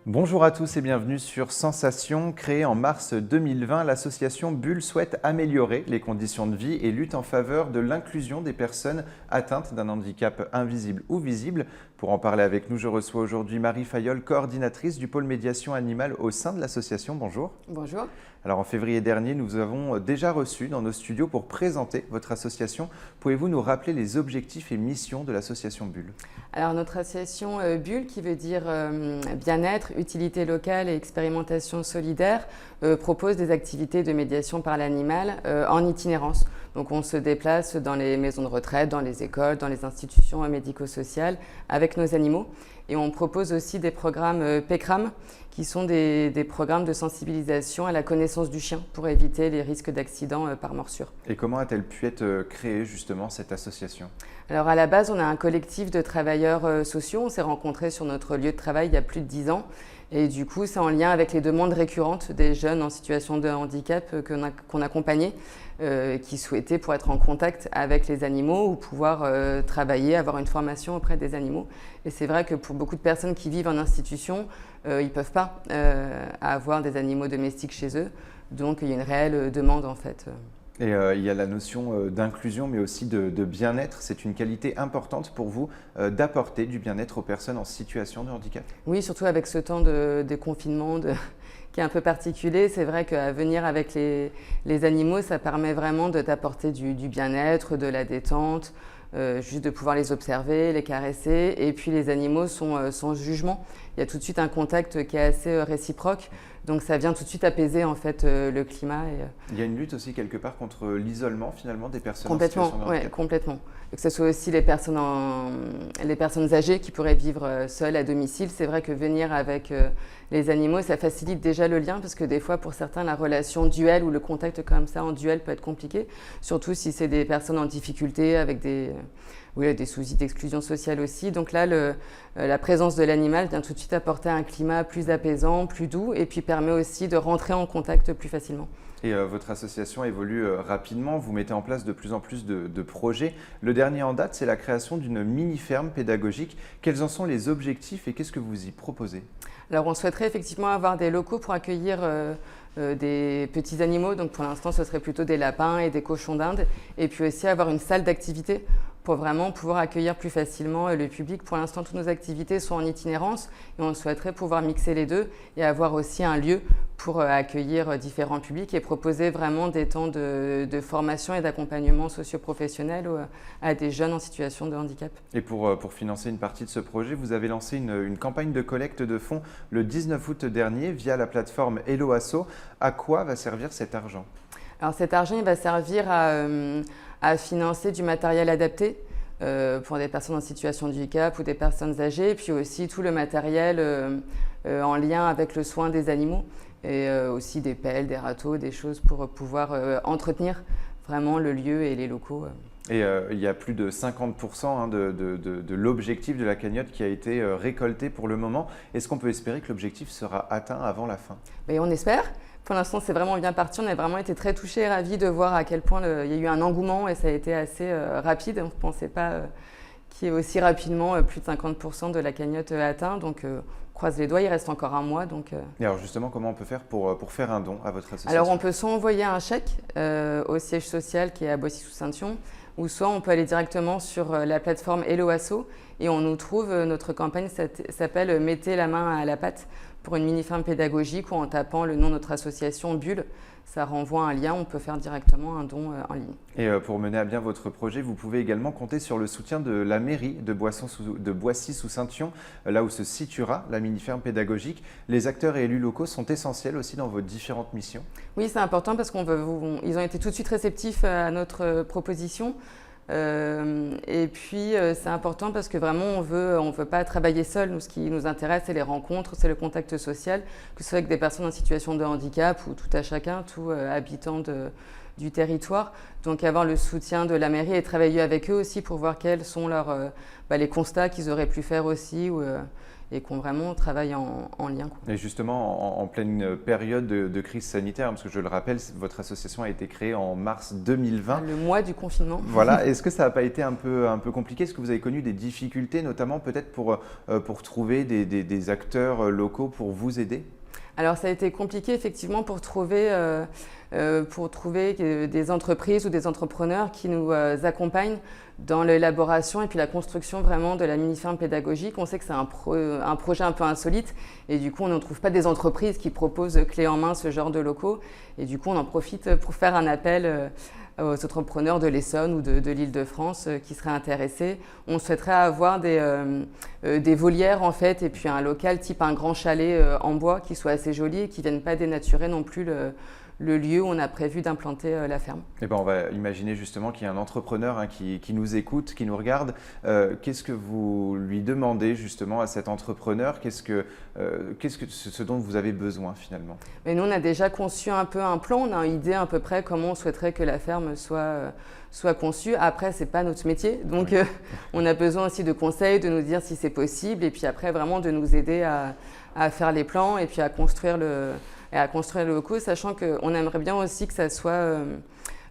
Bonjour à tous et bienvenue sur Sensation. Créée en mars 2020, l'association Bulle souhaite améliorer les conditions de vie et lutte en faveur de l'inclusion des personnes atteintes d'un handicap invisible ou visible. Pour en parler avec nous, je reçois aujourd'hui Marie Fayolle, coordinatrice du pôle médiation animale au sein de l'association. Bonjour. Bonjour. Alors en février dernier, nous vous avons déjà reçu dans nos studios pour présenter votre association. Pouvez-vous nous rappeler les objectifs et missions de l'association Bulle? Alors notre association Bulle, qui veut dire bien-être, utilité locale et expérimentation solidaire, propose des activités de médiation par l'animal en itinérance. Donc on se déplace dans les maisons de retraite, dans les écoles, dans les institutions médico-sociales avec nos animaux. Et on propose aussi des programmes PECRAM, qui sont des programmes de sensibilisation à la connaissance du chien pour éviter les risques d'accidents par morsure. Et comment a-t-elle pu être créée justement cette association? Alors à la base, on a un collectif de travailleurs sociaux. On s'est rencontrés sur notre lieu de travail il y a plus de 10 ans. Et du coup, c'est en lien avec les demandes récurrentes des jeunes en situation de handicap qu'on accompagnait, qui souhaitaient pour être en contact avec les animaux ou pouvoir travailler, avoir une formation auprès des animaux. Et c'est vrai que pour beaucoup de personnes qui vivent en institution, ils ne peuvent pas avoir des animaux domestiques chez eux. Donc il y a une réelle demande en fait. Et il y a la notion d'inclusion, mais aussi de bien-être. C'est une qualité importante pour vous d'apporter du bien-être aux personnes en situation de handicap? Oui, surtout avec ce temps de confinement qui est un peu particulier. C'est vrai qu'à venir avec les animaux, ça permet vraiment de t'apporter du bien-être, de la détente, juste de pouvoir les observer, les caresser. Et puis les animaux sont sans jugement. Il y a tout de suite un contact qui est assez réciproque. Donc ça vient tout de suite apaiser en fait le climat. Il y a une lutte aussi quelque part contre l'isolement finalement des personnes en complètement, situation de handicap. ouais, complètement. Et que ce soit aussi les personnes âgées qui pourraient vivre seules à domicile. C'est vrai que venir avec les animaux, ça facilite déjà le lien parce que des fois pour certains la relation duel ou le contact comme ça en duel peut être compliqué. Surtout si c'est des personnes en difficulté avec des soucis d'exclusion sociale aussi. Donc là, la présence de l'animal vient tout de suite apporter un climat plus apaisant, plus doux et puis permet aussi de rentrer en contact plus facilement. Et votre association évolue rapidement, vous mettez en place de plus en plus de projets. Le dernier en date, c'est la création d'une mini-ferme pédagogique. Quels en sont les objectifs et qu'est-ce que vous y proposez? Alors on souhaiterait effectivement avoir des locaux pour accueillir des petits animaux. Donc pour l'instant, ce serait plutôt des lapins et des cochons d'Inde. Et puis aussi avoir une salle d'activité pour vraiment pouvoir accueillir plus facilement le public. Pour l'instant, toutes nos activités sont en itinérance et on souhaiterait pouvoir mixer les deux et avoir aussi un lieu pour accueillir différents publics et proposer vraiment des temps de formation et d'accompagnement socio-professionnel à des jeunes en situation de handicap. Et pour financer une partie de ce projet, vous avez lancé une campagne de collecte de fonds le 19 août dernier via la plateforme Hello Asso. À quoi va servir cet argent? Alors cet argent, il va servir à financer du matériel adapté pour des personnes en situation de handicap ou des personnes âgées, et puis aussi tout le matériel en lien avec le soin des animaux, et aussi des pelles, des râteaux, des choses pour pouvoir entretenir vraiment le lieu et les locaux. Et il y a plus de 50% de l'objectif de la cagnotte qui a été récolté pour le moment. Est-ce qu'on peut espérer que l'objectif sera atteint avant la fin? Et on espère. Pour l'instant, c'est vraiment bien parti. On a vraiment été très touchés et ravis de voir à quel point il y a eu un engouement et ça a été assez rapide. On ne pensait pas qu'il y ait aussi rapidement plus de 50% de la cagnotte atteint. Donc, on croise les doigts, il reste encore un mois. Et alors justement, comment on peut faire pour faire un don à votre association? Alors, on peut soit envoyer un chèque au siège social qui est à Boissy-sous-Saintion, ou soit on peut aller directement sur la plateforme Hello Asso et on nous trouve, notre campagne s'appelle « Mettez la main à la pâte » pour une mini-ferme pédagogique ou en tapant le nom de notre association Bulle, ça renvoie un lien, on peut faire directement un don en ligne. Et pour mener à bien votre projet, vous pouvez également compter sur le soutien de la mairie de Boissy-sous-Saintion, là où se situera la mini-ferme pédagogique. Les acteurs et élus locaux sont essentiels aussi dans vos différentes missions? Oui, c'est important parce ils ont été tout de suite réceptifs à notre proposition. Et puis c'est important parce que vraiment on veut pas travailler seul. Nous, ce qui nous intéresse, c'est les rencontres, c'est le contact social, que ce soit avec des personnes en situation de handicap ou tout à chacun, tout habitant du territoire. Donc avoir le soutien de la mairie et travailler avec eux aussi pour voir quels sont les constats qu'ils auraient pu faire aussi et qu'on vraiment travaille en lien, quoi. Et justement, en pleine période de crise sanitaire, parce que je le rappelle, votre association a été créée en mars 2020. Le mois du confinement. Voilà, est-ce que ça n'a pas été un peu compliqué? Est-ce que vous avez connu des difficultés, notamment peut-être pour trouver des acteurs locaux pour vous aider? Alors ça a été compliqué effectivement pour trouver des entreprises ou des entrepreneurs qui nous accompagnent dans l'élaboration et puis la construction vraiment de la mini-ferme pédagogique. On sait que c'est un projet un peu insolite et du coup on ne trouve pas des entreprises qui proposent clé en main ce genre de locaux et du coup on en profite pour faire un appel aux entrepreneurs de l'Essonne ou de l'Île-de-France qui seraient intéressés. On souhaiterait avoir des volières en fait et puis un local type un grand chalet en bois qui soit assez joli et qui ne vienne pas dénaturer non plus le lieu où on a prévu d'implanter la ferme. Eh ben, on va imaginer justement qu'il y a un entrepreneur qui nous écoute, qui nous regarde. Qu'est-ce que vous lui demandez justement à cet entrepreneur? Qu'est-ce que ce dont vous avez besoin finalement? Mais nous, on a déjà conçu un peu un plan, on a une idée à peu près comment on souhaiterait que la ferme soit conçue. Après, ce n'est pas notre métier, donc on a besoin aussi de conseils, de nous dire si c'est possible et puis après vraiment de nous aider à faire les plans et puis à construire le locaux, sachant qu'on aimerait bien aussi que ça soit,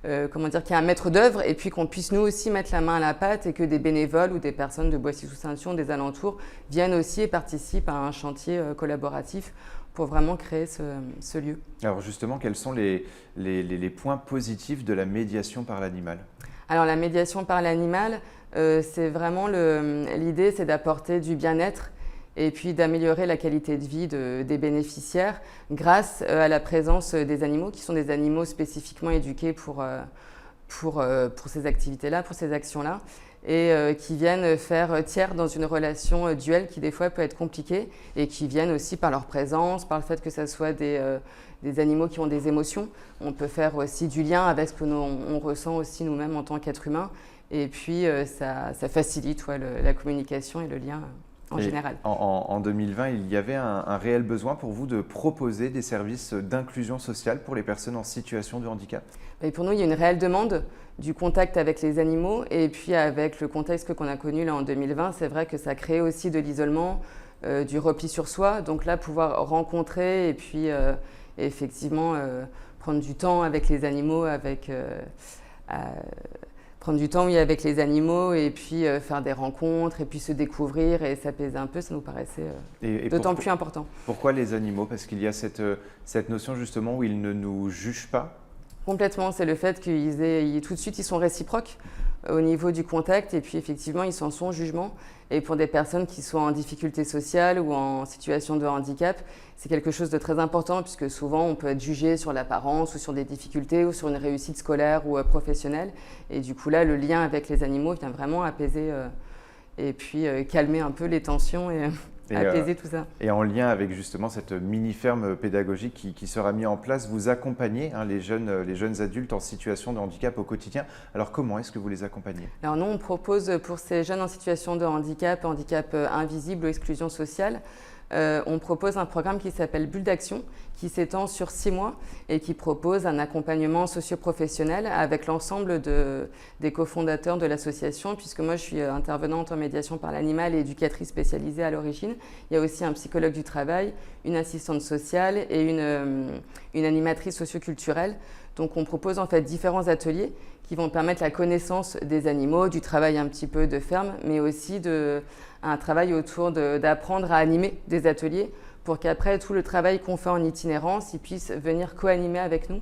qu'il y ait un maître d'œuvre et puis qu'on puisse nous aussi mettre la main à la pâte et que des bénévoles ou des personnes de Boissy-sous-Saint-Saëns, des alentours, viennent aussi et participent à un chantier collaboratif pour vraiment créer ce lieu. Alors justement, quels sont les points positifs de la médiation par l'animal? Alors la médiation par l'animal, c'est vraiment l'idée, c'est d'apporter du bien-être et puis d'améliorer la qualité de vie des bénéficiaires grâce à la présence des animaux qui sont des animaux spécifiquement éduqués pour ces activités-là, pour ces actions-là et qui viennent faire tiers dans une relation duelle qui des fois peut être compliquée et qui viennent aussi par leur présence, par le fait que ce soit des animaux qui ont des émotions. On peut faire aussi du lien avec ce que on ressent aussi nous-mêmes en tant qu'êtres humains et puis ça facilite la communication et le lien en général. En 2020, il y avait un réel besoin pour vous de proposer des services d'inclusion sociale pour les personnes en situation de handicap? Et pour nous, il y a une réelle demande du contact avec les animaux et puis avec le contexte qu'on a connu là en 2020, c'est vrai que ça crée aussi de l'isolement, du repli sur soi. Donc là, pouvoir rencontrer et puis effectivement prendre du temps avec les animaux, prendre du temps avec les animaux et puis faire des rencontres et puis se découvrir et s'apaiser un peu, ça nous paraissait d'autant plus important. Pourquoi les animaux? Parce qu'il y a cette notion justement où ils ne nous jugent pas? Complètement, c'est le fait qu'ils tout de suite ils sont réciproques au niveau du contact et puis effectivement ils sont sans jugement. Et pour des personnes qui sont en difficulté sociale ou en situation de handicap, c'est quelque chose de très important puisque souvent on peut être jugé sur l'apparence ou sur des difficultés ou sur une réussite scolaire ou professionnelle. Et du coup là, le lien avec les animaux vient vraiment apaiser et puis calmer un peu les tensions et apaiser tout ça. Et en lien avec justement cette mini-ferme pédagogique qui sera mise en place, vous accompagnez les jeunes adultes en situation de handicap au quotidien. Alors comment est-ce que vous les accompagnez? Alors nous, on propose pour ces jeunes en situation de handicap invisible ou exclusion sociale, on propose un programme qui s'appelle Bulle d'action, qui s'étend sur 6 mois et qui propose un accompagnement socio-professionnel avec l'ensemble des cofondateurs de l'association, puisque moi je suis intervenante en médiation par l'animal et éducatrice spécialisée à l'origine. Il y a aussi un psychologue du travail, une assistante sociale et une animatrice socio-culturelle. Donc on propose en fait différents ateliers qui vont permettre la connaissance des animaux, du travail un petit peu de ferme, mais aussi un travail autour d'apprendre à animer des ateliers pour qu'après tout le travail qu'on fait en itinérance, ils puissent venir co-animer avec nous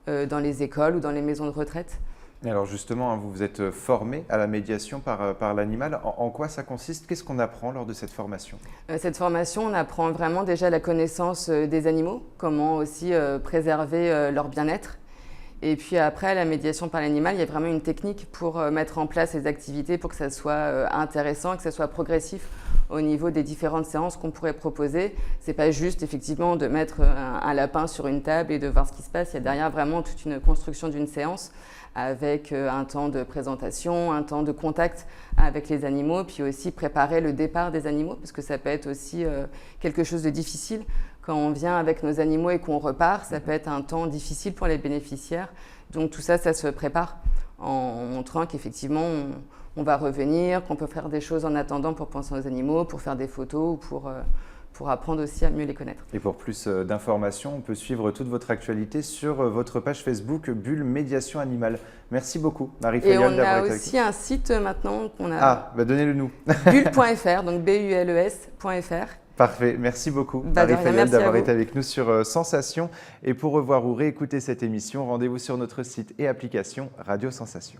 dans les écoles ou dans les maisons de retraite. Et alors justement, vous vous êtes formé à la médiation par l'animal. En quoi ça consiste? Qu'est-ce qu'on apprend lors de cette formation? Cette formation, on apprend vraiment déjà la connaissance des animaux, comment aussi préserver leur bien-être. Et puis après, la médiation par l'animal, il y a vraiment une technique pour mettre en place les activités pour que ça soit intéressant, que ça soit progressif au niveau des différentes séances qu'on pourrait proposer. C'est pas juste effectivement de mettre un lapin sur une table et de voir ce qui se passe. Il y a derrière vraiment toute une construction d'une séance avec un temps de présentation, un temps de contact avec les animaux, puis aussi préparer le départ des animaux, parce que ça peut être aussi quelque chose de difficile. Quand on vient avec nos animaux et qu'on repart, ça peut être un temps difficile pour les bénéficiaires. Donc tout ça, ça se prépare en montrant qu'effectivement, on va revenir, qu'on peut faire des choses en attendant pour penser aux animaux, pour faire des photos ou pour apprendre aussi à mieux les connaître. Et pour plus d'informations, on peut suivre toute votre actualité sur votre page Facebook Bulle Médiation Animale. Merci beaucoup, Marie Et Fayol, on d'avoir a été avec aussi un site maintenant qu'on a. Ah, donnez-le nous. Bulle.fr, donc BULES.fr. Parfait, merci beaucoup, De Marie rien, Fayol, merci à d'avoir vous. été avec nous sur Sensation. Et pour revoir ou réécouter cette émission, rendez-vous sur notre site et application Radio Sensation.